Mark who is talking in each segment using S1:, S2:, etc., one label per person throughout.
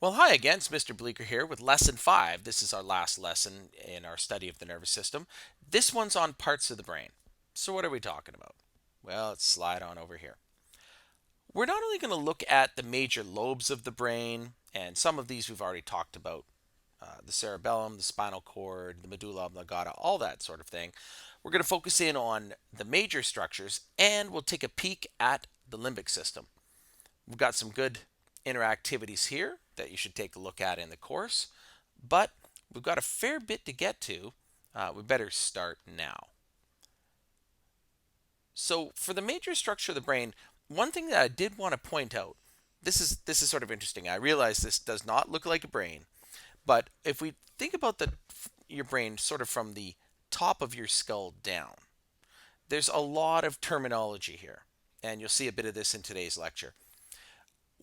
S1: Well, hi again. It's Mr. Bleeker here with Lesson 5. This is our last lesson in our study of the nervous system. This one's on parts of the brain. So, what are we talking about? Well, let's slide on over here. We're not only going to look at the major lobes of the brain, and some of these we've already talked about the cerebellum, the spinal cord, the medulla oblongata, all that sort of thing. We're going to focus in on the major structures and we'll take a peek at the limbic system. We've got some good interactivities here that you should take a look at in the course, but we've got a fair bit to get to. We better start now. So for the major structure of the brain, one thing that I did want to point out, this is sort of interesting. I realize this does not look like a brain, but if we think about your brain sort of from the top of your skull down, there's a lot of terminology here, and you'll see a bit of this in today's lecture.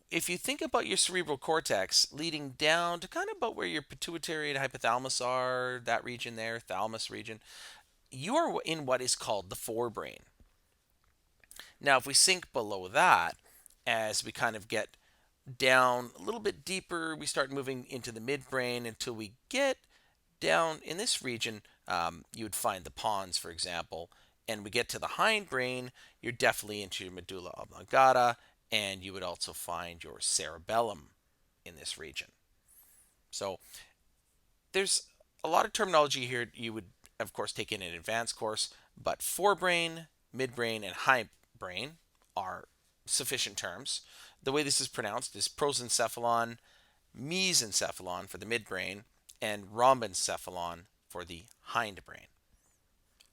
S1: If you think about your cerebral cortex leading down to kind of about where your pituitary and hypothalamus are, that region there, thalamus region, you are in what is called the forebrain. Now, if we sink below that, as we kind of get down a little bit deeper, we start moving into the midbrain until we get down in this region. You would find the pons, for example, and we get to the hindbrain, you're definitely into your medulla oblongata, and you would also find your cerebellum in this region. So there's a lot of terminology here you would, of course, take in an advanced course, but forebrain, midbrain, and hindbrain are sufficient terms. The way this is pronounced is prosencephalon, mesencephalon for the midbrain, and rhombencephalon for the hindbrain.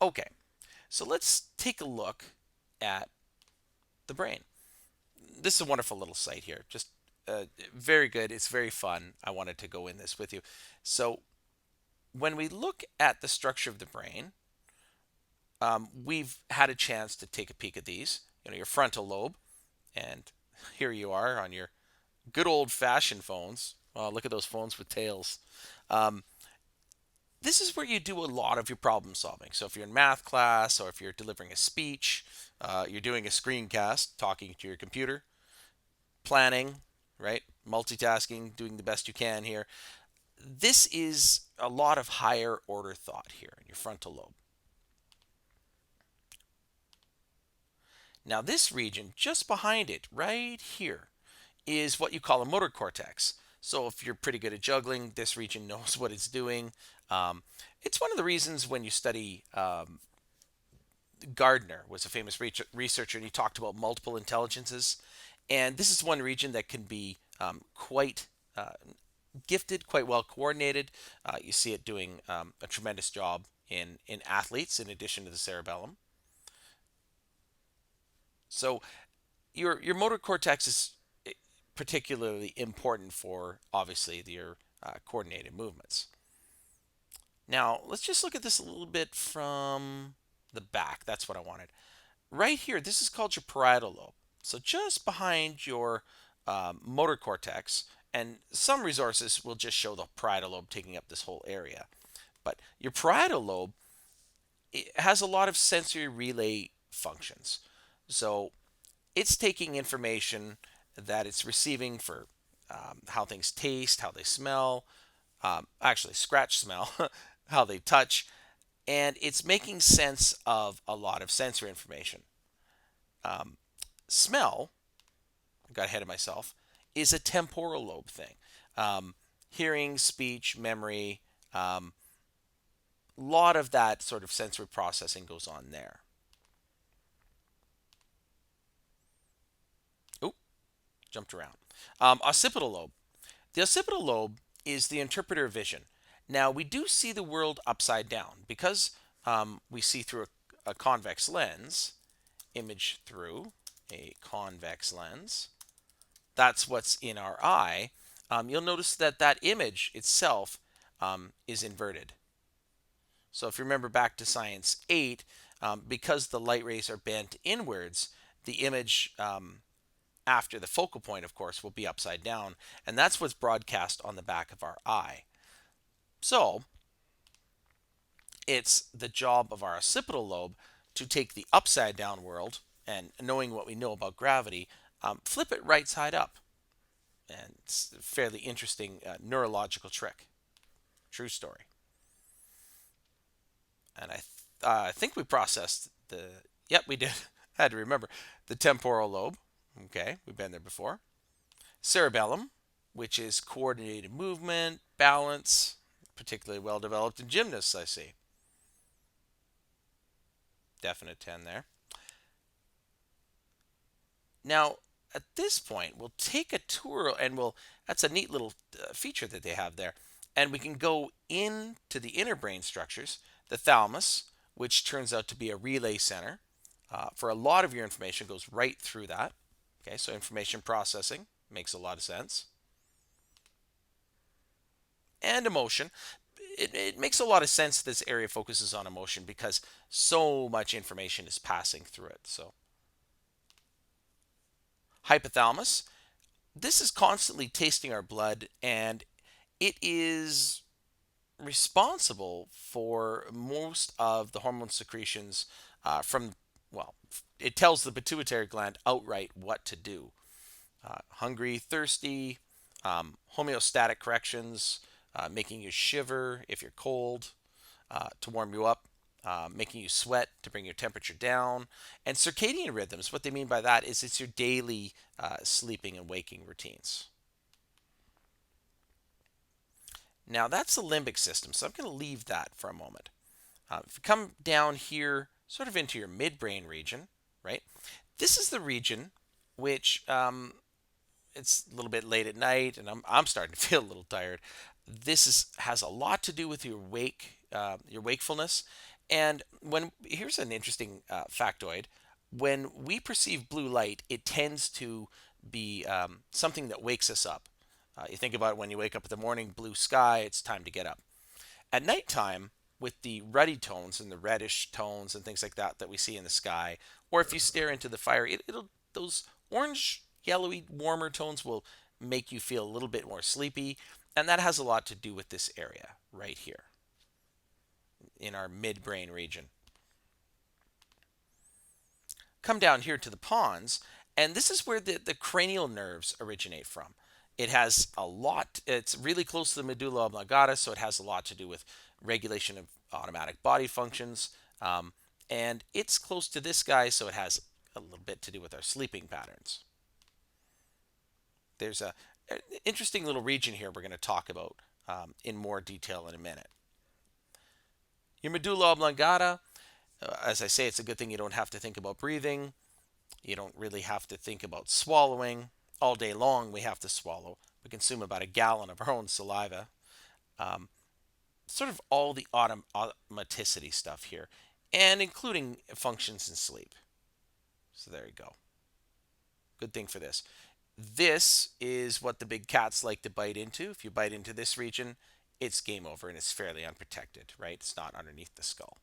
S1: Okay, so let's take a look at the brain. This is a wonderful little site here. Just very good. It's very fun. I wanted to go in this with you. So when we look at the structure of the brain, we've had a chance to take a peek at these. Your frontal lobe, and here you are on your good old-fashioned phones. Oh, look at those phones with tails. Um, this is where you do a lot of your problem solving. So if you're in math class or if you're delivering a speech, you're doing a screencast, talking to your computer, planning, right? Multitasking, doing the best you can here. This is a lot of higher order thought here in your frontal lobe. Now, this region just behind it, right here, is what you call a motor cortex. So, if you're pretty good at juggling, this region knows what it's doing. It's one of the reasons when you study Gardner was a famous researcher, and he talked about multiple intelligences. And this is one region that can be quite gifted, quite well coordinated. You see it doing a tremendous job in athletes, in addition to the cerebellum. So your motor cortex is particularly important for obviously your coordinated movements. Now let's just look at this a little bit from the back. That's what I wanted. Right here, this is called your parietal lobe. So just behind your motor cortex, and some resources will just show the parietal lobe taking up this whole area. But your parietal lobe, it has a lot of sensory relay functions. So it's taking information that it's receiving for how things taste, how they smell, actually scratch smell, how they touch, and it's making sense of a lot of sensory information. Smell, I got ahead of myself, is a temporal lobe thing. Hearing, speech, memory, lot of that sort of sensory processing goes on there. Oop, jumped around. Occipital lobe. The occipital lobe is the interpreter of vision. Now, we do see the world upside down because we see through a convex lens, image through a convex lens. That's what's in our eye. You'll notice that that image itself is inverted. So if you remember back to Science 8, because the light rays are bent inwards, the image after the focal point, of course, will be upside down, and that's what's broadcast on the back of our eye. So it's the job of our occipital lobe to take the upside down world and, knowing what we know about gravity, flip it right side up. And it's a fairly interesting neurological trick. True story. And I think we processed the. Yep, we did. I had to remember the temporal lobe. Okay, we've been there before. Cerebellum, which is coordinated movement, balance, particularly well developed in gymnasts, I see. Definite 10 there. Now, at this point, we'll take a tour and that's a neat little feature that they have there. And we can go into the inner brain structures, the thalamus, which turns out to be a relay center. For a lot of your information, goes right through that. Okay, so information processing makes a lot of sense. And emotion. It makes a lot of sense this area focuses on emotion because so much information is passing through it. So, hypothalamus. This is constantly tasting our blood, and it is responsible for most of the hormone secretions from, well, it tells the pituitary gland outright what to do. Hungry, thirsty, homeostatic corrections, making you shiver if you're cold, to warm you up, making you sweat to bring your temperature down. And circadian rhythms, what they mean by that is it's your daily sleeping and waking routines. Now that's the limbic system, so I'm going to leave that for a moment. If you come down here, sort of into your midbrain region, right? This is the region which it's a little bit late at night, and I'm starting to feel a little tired. Has a lot to do with your wakefulness, and when here's an interesting factoid: when we perceive blue light, it tends to be something that wakes us up. You think about it when you wake up in the morning, blue sky, it's time to get up. At nighttime, with the ruddy tones and the reddish tones and things like that we see in the sky, or if you stare into the fire, it'll those orange, yellowy, warmer tones will make you feel a little bit more sleepy, and that has a lot to do with this area right here in our midbrain region. Come down here to the pons, and this is where the cranial nerves originate from. It has a lot, it's really close to the medulla oblongata, so it has a lot to do with regulation of automatic body functions. And it's close to this guy, so it has a little bit to do with our sleeping patterns. There's an interesting little region here we're going to talk about in more detail in a minute. Your medulla oblongata, as I say, it's a good thing you don't have to think about breathing. You don't really have to think about swallowing. All day long, we have to swallow. We consume about a gallon of our own saliva. Um, Sort of all the automaticity stuff here, and including functions in sleep. So there you go. Good thing for this. This is what the big cats like to bite into. If you bite into this region, it's game over and it's fairly unprotected, right? It's not underneath the skull.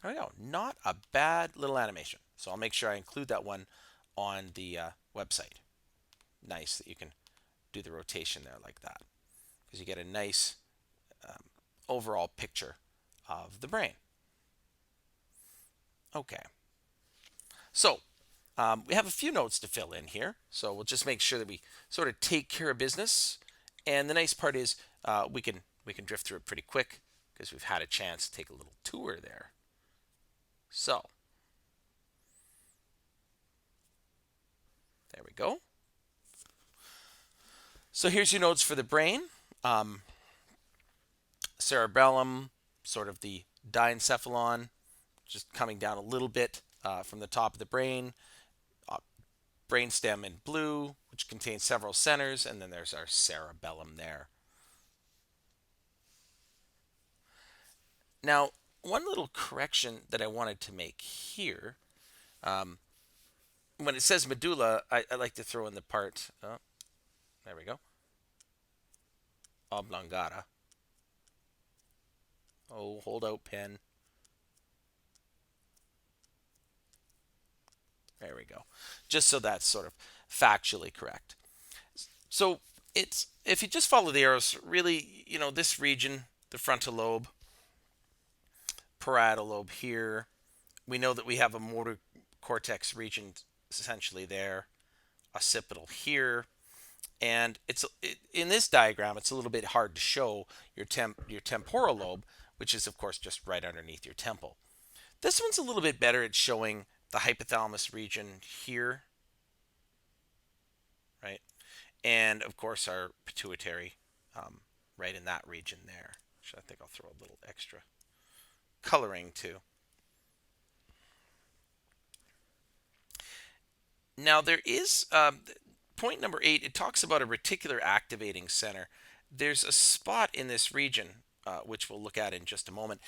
S1: There we go. Not a bad little animation. So I'll make sure I include that one on the website. Nice that you can do the rotation there like that, because you get a nice overall picture of the brain. Okay. So we have a few notes to fill in here. So we'll just make sure that we sort of take care of business. And the nice part is we can drift through it pretty quick because we've had a chance to take a little tour there. So there we go. So here's your notes for the brain. Cerebellum, sort of the Diencephalon, just coming down a little bit from the top of the brain. Brainstem in blue, which contains several centers, and then there's our cerebellum there. Now, one little correction that I wanted to make here, when it says medulla, I like to throw in the part, there we go, oblongata. Oh, hold out pen. There we go. Just so that's sort of factually correct. So it's if you just follow the arrows, really, this region, the frontal lobe, parietal lobe here. We know that we have a motor cortex region essentially there, occipital here. And in this diagram, it's a little bit hard to show your temporal lobe, which is of course just right underneath your temple. This one's a little bit better at showing the hypothalamus region here, right? And of course our pituitary right in that region there. So I think I'll throw a little extra coloring too. Now there is point number 8. It talks about a reticular activating center. There's a spot in this region, which we'll look at in just a moment.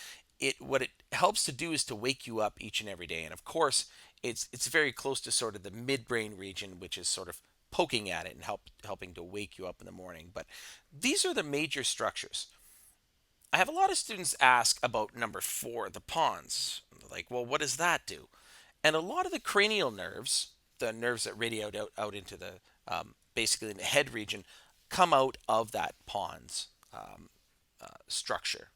S1: What it helps to do is to wake you up each and every day. And of course, it's very close to sort of the midbrain region, which is sort of poking at it and helping to wake you up in the morning. But these are the major structures. I have a lot of students ask about number 4, the pons. Like, well, what does that do? And a lot of the cranial nerves, the nerves that radiate out into the basically in the head region, come out of that pons structure.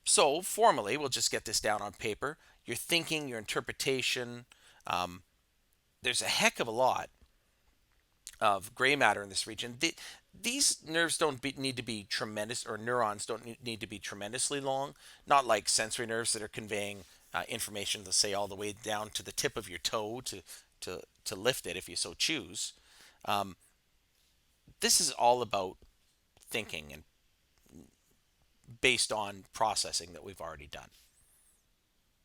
S1: So formally, we'll just get this down on paper. Your thinking, your interpretation. There's a heck of a lot of gray matter in this region. These nerves don't need to be tremendous, or neurons don't need to be tremendously long. Not like sensory nerves that are conveying information, let's say, all the way down to the tip of your toe to lift it if you so choose. Um, this is all about thinking and based on processing that we've already done.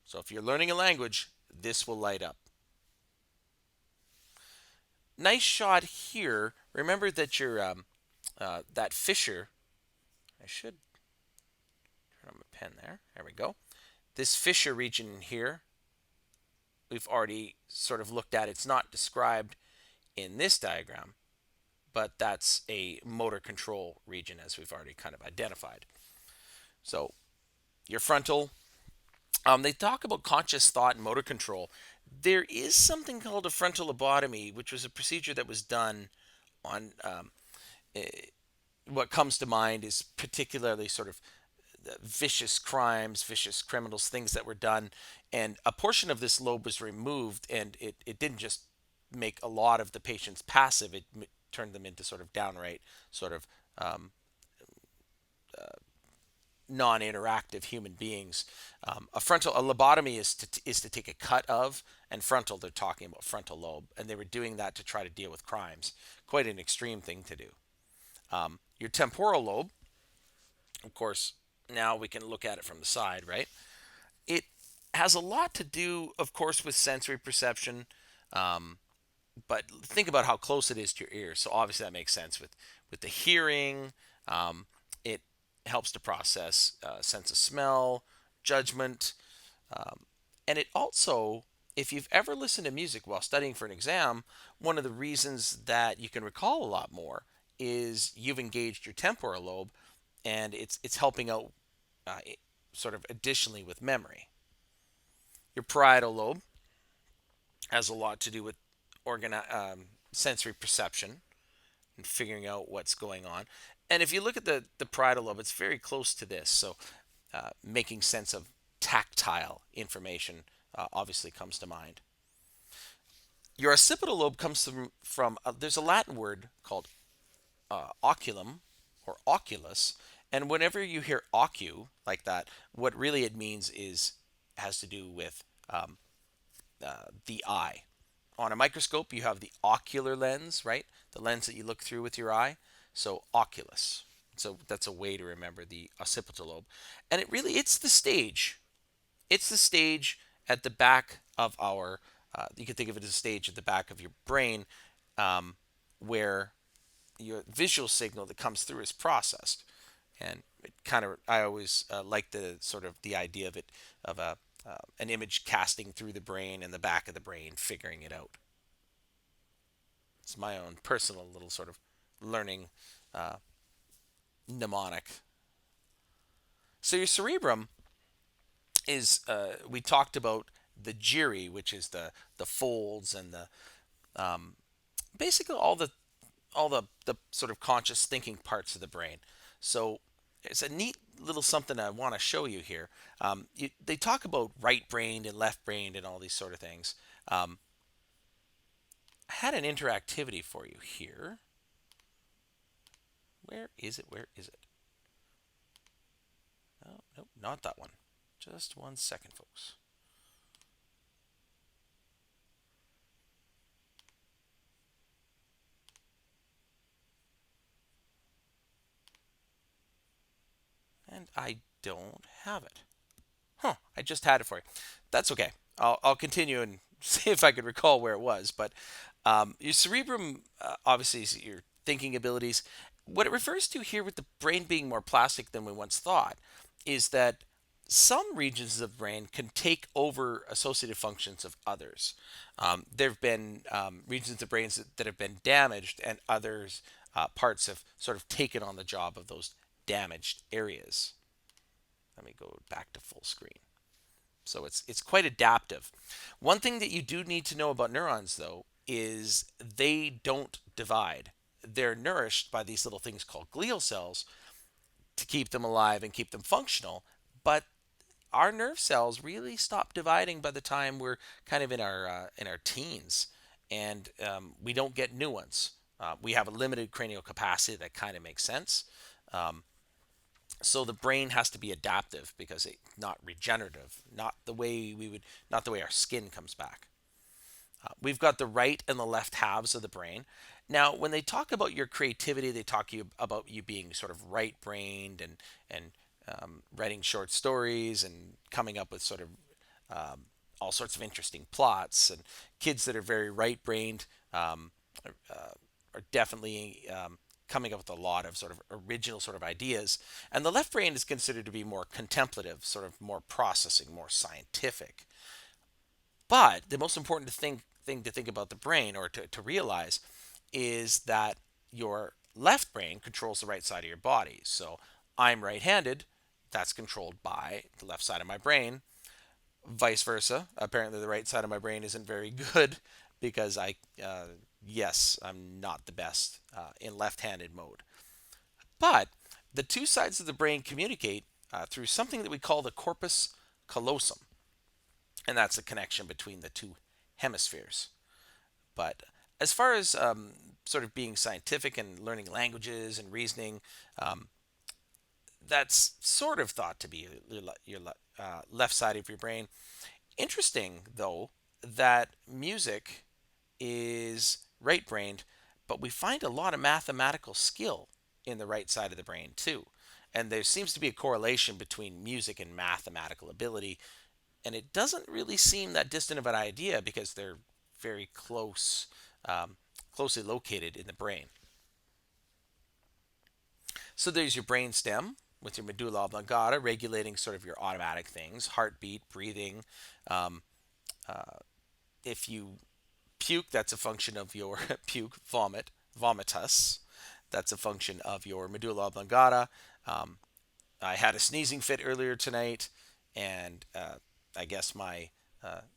S1: So if you're learning a language, this will light up. Nice shot here. Remember that your that fissure. I should turn on my pen there. There we go. This fissure region here, we've already sort of looked at. It's not described in this diagram, but that's a motor control region, as we've already kind of identified. So your frontal, they talk about conscious thought and motor control. There is something called a frontal lobotomy, which was a procedure that was done on what comes to mind is particularly sort of vicious crimes, vicious criminals, things that were done. And a portion of this lobe was removed, and it didn't just make a lot of the patients passive, it turned them into sort of downright sort of non-interactive human beings. A lobotomy is to take a cut of, and frontal, they're talking about frontal lobe, and they were doing that to try to deal with crimes. Quite an extreme thing to do. Your temporal lobe, of course, now we can look at it from the side, right? It has a lot to do, of course, with sensory perception, but think about how close it is to your ear. So obviously that makes sense with the hearing. It helps to process sense of smell, judgment, and it also, if you've ever listened to music while studying for an exam, one of the reasons that you can recall a lot more is you've engaged your temporal lobe, and it's helping out sort of additionally with memory. Your parietal lobe has a lot to do with sensory perception and figuring out what's going on. And if you look at the parietal lobe, it's very close to this. So making sense of tactile information obviously comes to mind. Your occipital lobe comes from there's a Latin word called oculum or oculus, and whenever you hear ocu like that, what really it means has to do with the eye. On a microscope, you have the ocular lens, right? The lens that you look through with your eye. So oculus. So that's a way to remember the occipital lobe. And it's the stage. It's the stage at the back of our, you can think of it as a stage at the back of your brain where your visual signal that comes through is processed. And it kind of, I always like the sort of the idea of it, of an image casting through the brain and the back of the brain, figuring it out. It's my own personal little sort of learning mnemonic. So your cerebrum is, we talked about the gyri, which is the folds and the basically all the sort of conscious thinking parts of the brain. So it's a neat little something I want to show you here. They talk about right brained and left brained and all these sort of things. I had an interactivity for you here. Where is it? Where is it? Oh, nope, not that one. Just 1 second, folks. And I don't have it. Huh, I just had it for you. That's okay. I'll continue and see if I can recall where it was. But your cerebrum, obviously, is your thinking abilities. What it refers to here with the brain being more plastic than we once thought is that some regions of the brain can take over associative functions of others. There have been regions of the brains that have been damaged, and others parts have sort of taken on the job of those damaged areas. Let me go back to full screen. So it's quite adaptive. One thing that you do need to know about neurons, though, is they don't divide. They're nourished by these little things called glial cells to keep them alive and keep them functional. But our nerve cells really stop dividing by the time we're kind of in our teens, and we don't get new ones. We have a limited cranial capacity. That kind of makes sense. Um, so the brain has to be adaptive because it's not regenerative, not the way our skin comes back. We've got the right and the left halves of the brain. Now, when they talk about your creativity, they talk about you being sort of right-brained and writing short stories and coming up with sort of all sorts of interesting plots. And kids that are very right-brained are definitely coming up with a lot of sort of original sort of ideas. And the left brain is considered to be more contemplative, sort of more processing, more scientific. But the most important thing to think about the brain or to realize is that your left brain controls the right side of your body. So I'm right handed, that's controlled by the left side of my brain. Vice versa. Apparently, the right side of my brain isn't very good because yes, I'm not the best in left handed mode. But the two sides of the brain communicate through something that we call the corpus callosum, and that's the connection between the two hemispheres. But as far as sort of being scientific and learning languages and reasoning, um, that's sort of thought to be your left side of your brain. Interesting, though, that music is right brained, but we find a lot of mathematical skill in the right side of the brain, too. And there seems to be a correlation between music and mathematical ability. And it doesn't really seem that distant of an idea because they're very closely located in the brain. So there's your brain stem with your medulla oblongata regulating sort of your automatic things, heartbeat, breathing. Um, if you puke, that's a function of your vomitus. That's a function of your medulla oblongata. Um, I had a sneezing fit earlier tonight, and I guess my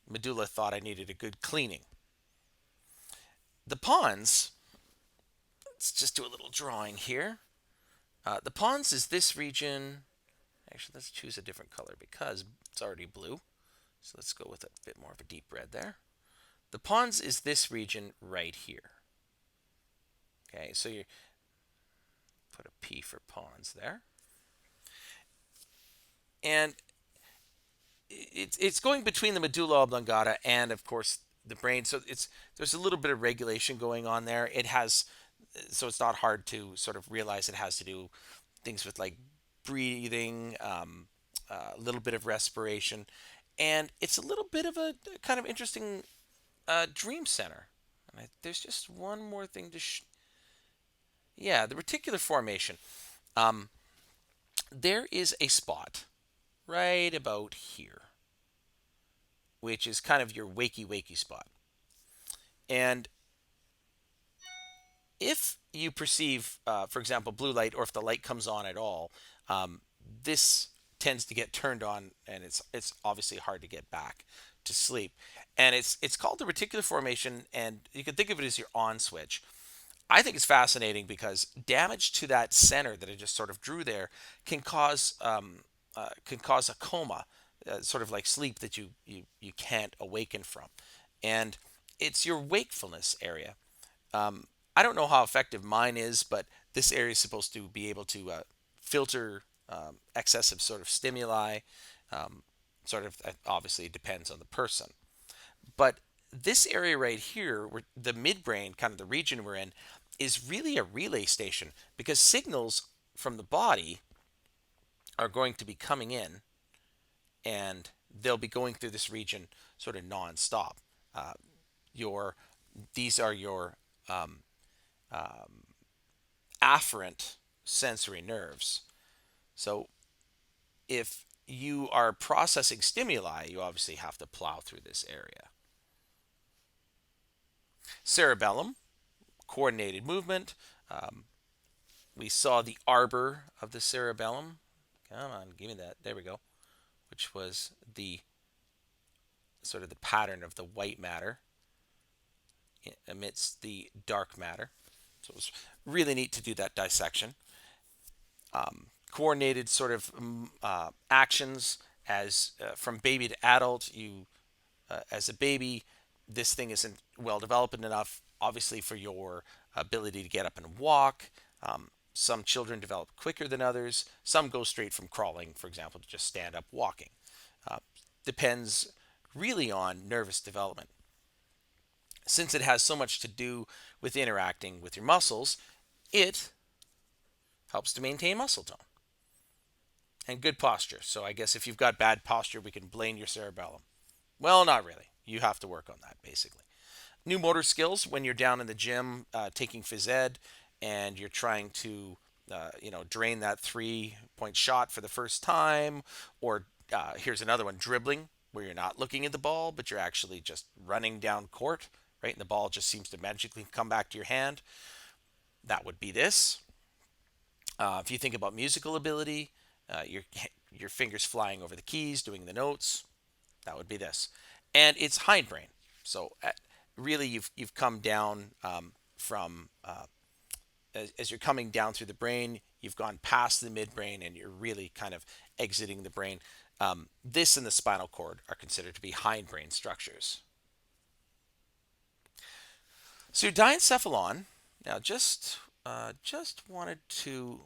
S1: medulla thought I needed a good cleaning. The pons, let's just do a little drawing here. The pons is this region. Actually, let's choose a different color because it's already blue. So let's go with a bit more of a deep red there. The pons is this region right here. Okay, so you put a P for pons there. And it's going between the medulla oblongata and, of course, the brain. So there's a little bit of regulation going on there. So it's not hard to sort of realize it has to do things with like breathing, a little bit of respiration, and it's a little bit of a kind of interesting dream center. And there's just one more thing to yeah, the reticular formation. Um, there is a spot right about here, which is kind of your wakey spot. And if you perceive, for example, blue light, or if the light comes on at all, this tends to get turned on, and it's obviously hard to get back to sleep. And it's called the reticular formation, and you can think of it as your on switch. I think it's fascinating because damage to that center that I just sort of drew there can cause a coma, sort of like sleep that you can't awaken from. and it's your wakefulness area. I don't know how effective mine is, but this area is supposed to be able to filter excessive sort of stimuli. Um, sort of obviously it depends on the person, but this area right here, where the midbrain, kind of the region we're in, is really a relay station because signals from the body are going to be coming in and they'll be going through this region sort of nonstop. Uh, your these are your afferent sensory nerves. So if you are processing stimuli, you obviously have to plow through this area. Cerebellum, coordinated movement. Um, we saw the arbor of the cerebellum. Come on, give me that. There we go. Which was the sort of the pattern of the white matter amidst the dark matter. So it was really neat to do that dissection. Coordinated sort of actions as from baby to adult. You, as a baby, this thing isn't well developed enough, obviously, for your ability to get up and walk. Some children develop quicker than others. Some go straight from crawling, for example, to just stand up walking. Uh, Depends really on nervous development. Since it has so much to do with interacting with your muscles, it helps to maintain muscle tone and good posture. So I guess if you've got bad posture, we can blame your cerebellum. Well, not really. You have to work on that, basically. New motor skills when you're down in the gym taking phys ed and you're trying to drain that 3-point shot for the first time, or here's another one, dribbling, where you're not looking at the ball but you're actually just running down court, right, and the ball just seems to magically come back to your hand. That would be this. If you think about musical ability, your fingers flying over the keys doing the notes, that would be this. And it's hindbrain. So really, you've come down from as you're coming down through the brain, you've gone past the midbrain, and you're really kind of exiting the brain. This and the spinal cord are considered to be hindbrain structures. So your diencephalon. Now, just wanted to.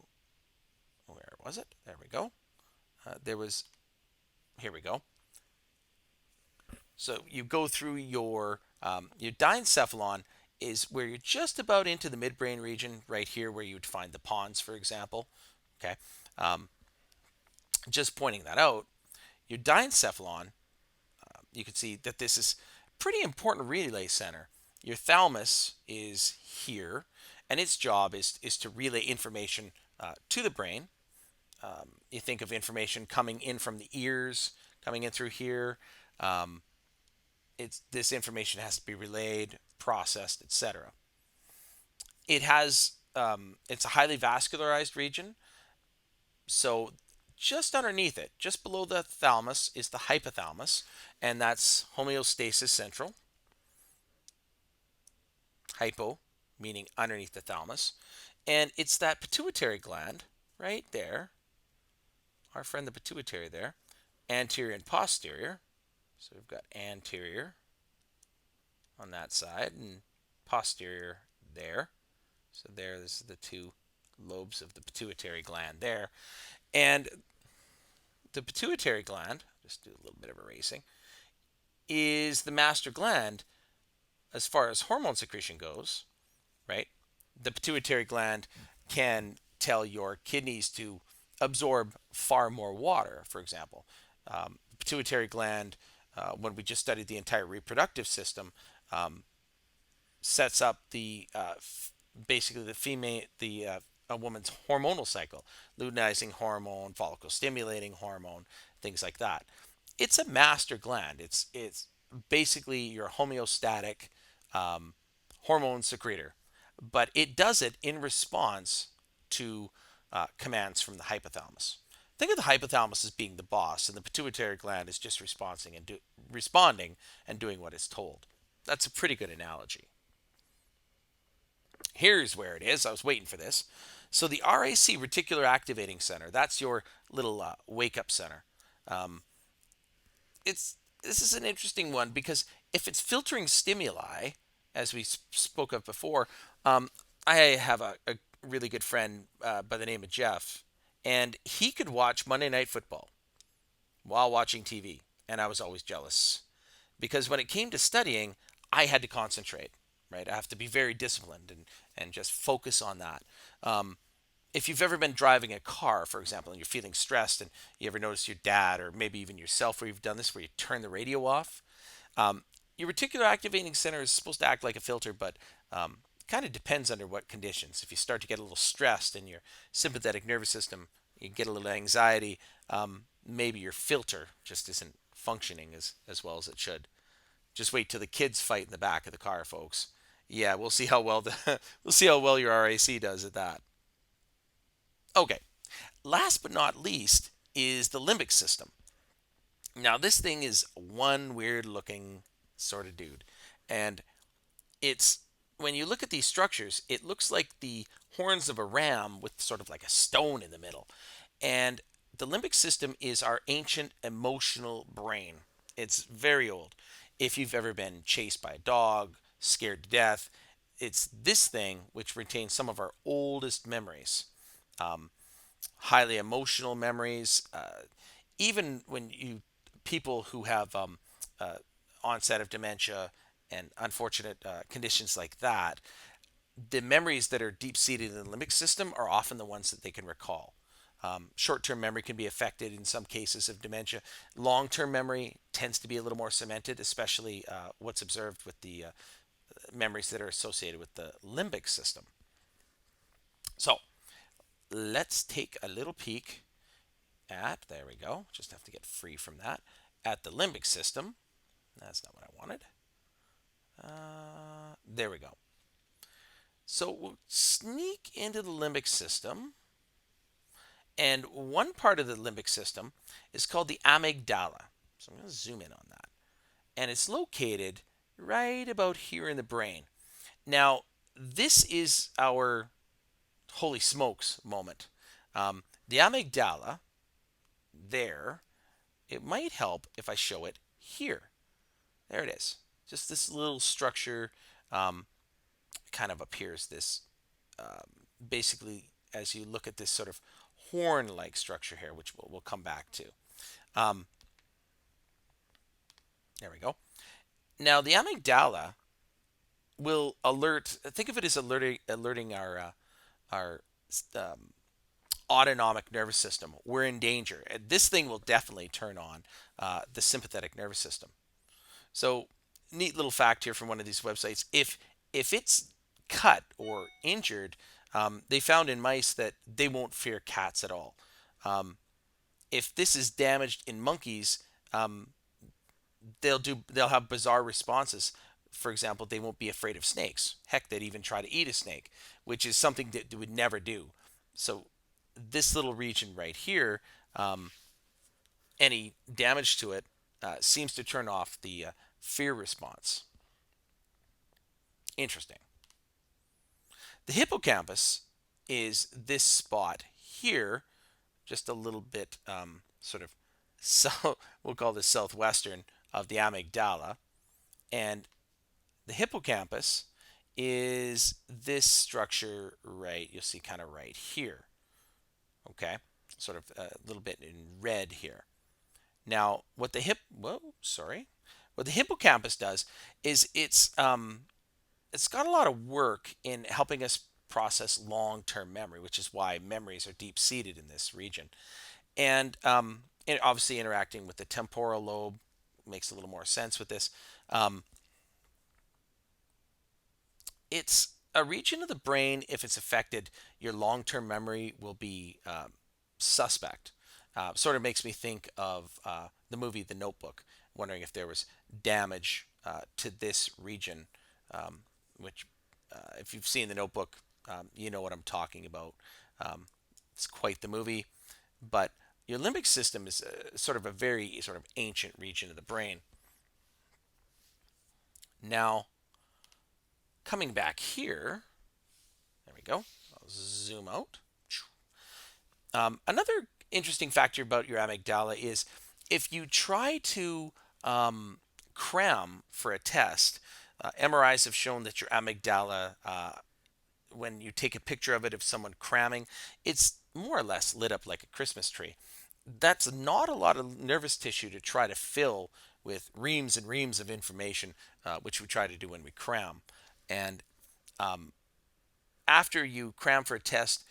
S1: Where was it? There we go. There was. Here we go. So you go through your diencephalon is where you're just about into the midbrain region, right here where you would find the pons, for example. Okay, um, just pointing that out. Your diencephalon, you can see that this is pretty important relay center. Your thalamus is here, and its job is to relay information to the brain. You think of information coming in from the ears, coming in through here. Um, this information has to be relayed, processed, etc. It's a highly vascularized region. So just underneath it, just below the thalamus, is the hypothalamus, and that's homeostasis central. Hypo meaning underneath the thalamus, and it's that pituitary gland right there. Our friend the pituitary there, anterior and posterior. So we've got anterior on that side and posterior there. So there's the two lobes of the pituitary gland there. And the pituitary gland, just do a little bit of erasing, is the master gland as far as hormone secretion goes, right? The pituitary gland can tell your kidneys to absorb far more water, for example. Pituitary gland, when we just studied the entire reproductive system, sets up basically the female a woman's hormonal cycle, luteinizing hormone, follicle stimulating hormone, things like that. It's a master gland. It's basically your homeostatic hormone secretor, but it does it in response to commands from the hypothalamus. Think of the hypothalamus as being the boss, and the pituitary gland is just responding and doing what it's told. That's a pretty good analogy. Here's where it is. I was waiting for this. So the RAC, Reticular Activating Center, that's your little wake-up center. It's This is an interesting one because If it's filtering stimuli, as we spoke of before, I have a really good friend by the name of Jeff, and he could watch Monday Night Football while watching TV, and I was always jealous because when it came to studying, I had to concentrate. Right, I have to be very disciplined and just focus on that. Um, if you've ever been driving a car, for example, and you're feeling stressed, and you ever notice your dad or maybe even yourself where you've done this, where you turn the radio off, um, your reticular activating center is supposed to act like a filter, but kind of depends under what conditions. If you start to get a little stressed in your sympathetic nervous system, you get a little anxiety, maybe your filter just isn't functioning as well as it should. Just wait till the kids fight in the back of the car, folks. Yeah, we'll see how well we'll see how well your RAC does at that. Okay, last but not least is the limbic system. Now, this thing is one weird looking sort of dude. And it's when you look at these structures, it looks like the horns of a ram with sort of like a stone in the middle. And the limbic system is our ancient emotional brain. It's very old. If you've ever been chased by a dog, scared to death, it's this thing which retains some of our oldest memories. Um, Highly emotional memories. Even when you people who have uh, onset of dementia and unfortunate conditions like that, the memories that are deep seated in the limbic system are often the ones that they can recall. Short term memory can be affected in some cases of dementia. Long term memory tends to be a little more cemented, especially what's observed with the memories that are associated with the limbic system. So let's take a little peek at, there we go, just have to get free from that, at the limbic system. That's not what I wanted. There we go. So we'll sneak into the limbic system. And one part of the limbic system is called the amygdala. So I'm going to zoom in on that. And it's located right about here in the brain. Now, this is our holy smokes moment. The amygdala, there, it might help if I show it here. There it is. Just this little structure um, kind of appears this basically as you look at this sort of horn-like structure here, which we'll come back to. Um, there we go. Now the amygdala will alert. Think of it as alerting our um, autonomic nervous system. We're in danger. This thing will definitely turn on the sympathetic nervous system. So, neat little fact here from one of these websites: if it's cut or injured, they found in mice that they won't fear cats at all. Um, if this is damaged in monkeys, um, they'll have bizarre responses. For example, they won't be afraid of snakes. Heck, they'd even try to eat a snake, which is something that they would never do. So, this little region right here, any damage to it seems to turn off the fear response. Interesting. The hippocampus is this spot here, just a little bit sort of so we'll call this southwestern of the amygdala, and the hippocampus is this structure right. You'll see kind of right here. Okay, sort of a little bit in red here. Now, what the hippocampus does is it's got a lot of work in helping us process long-term memory, which is why memories are deep-seated in this region. And obviously interacting with the temporal lobe makes a little more sense with this. Um, it's a region of the brain, if it's affected, your long-term memory will be suspect. Sort of makes me think of the movie The Notebook, wondering if there was damage to this region, which, if you've seen The Notebook, you know what I'm talking about. Um, it's quite the movie, but your limbic system is sort of a very sort of ancient region of the brain. Now, coming back here, there we go. I'll zoom out. Another interesting factor about your amygdala is if you try to cram for a test, MRIs have shown that your amygdala, when you take a picture of it of someone cramming, it's more or less lit up like a Christmas tree. That's not a lot of nervous tissue to try to fill with reams and reams of information, which we try to do when we cram. And after you cram for a test,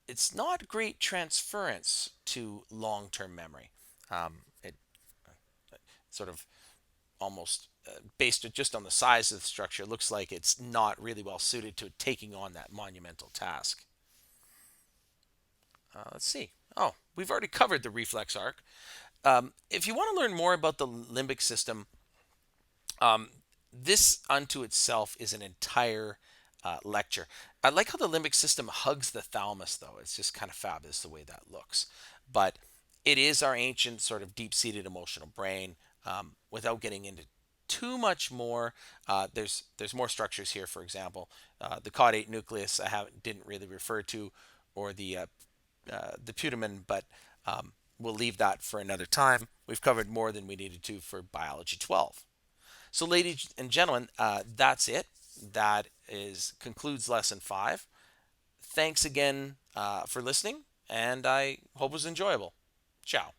S1: it's not great transference to long-term memory. It sort of almost based just on the size of the structure, looks like it's not really well suited to taking on that monumental task. Let's see. Oh, we've already covered the reflex arc. If you want to learn more about the limbic system, um, this unto itself is an entire lecture. I like how the limbic system hugs the thalamus, though. It's just kind of fabulous the way that looks. But it is our ancient sort of deep-seated emotional brain. Without getting into too much more, there's more structures here. For example, the caudate nucleus didn't really refer to, or the putamen, but we'll leave that for another time. We've covered more than we needed to for biology 12. So, ladies and gentlemen, that's it. That is concludes lesson 5. Thanks again for listening, and I hope it was enjoyable. Ciao.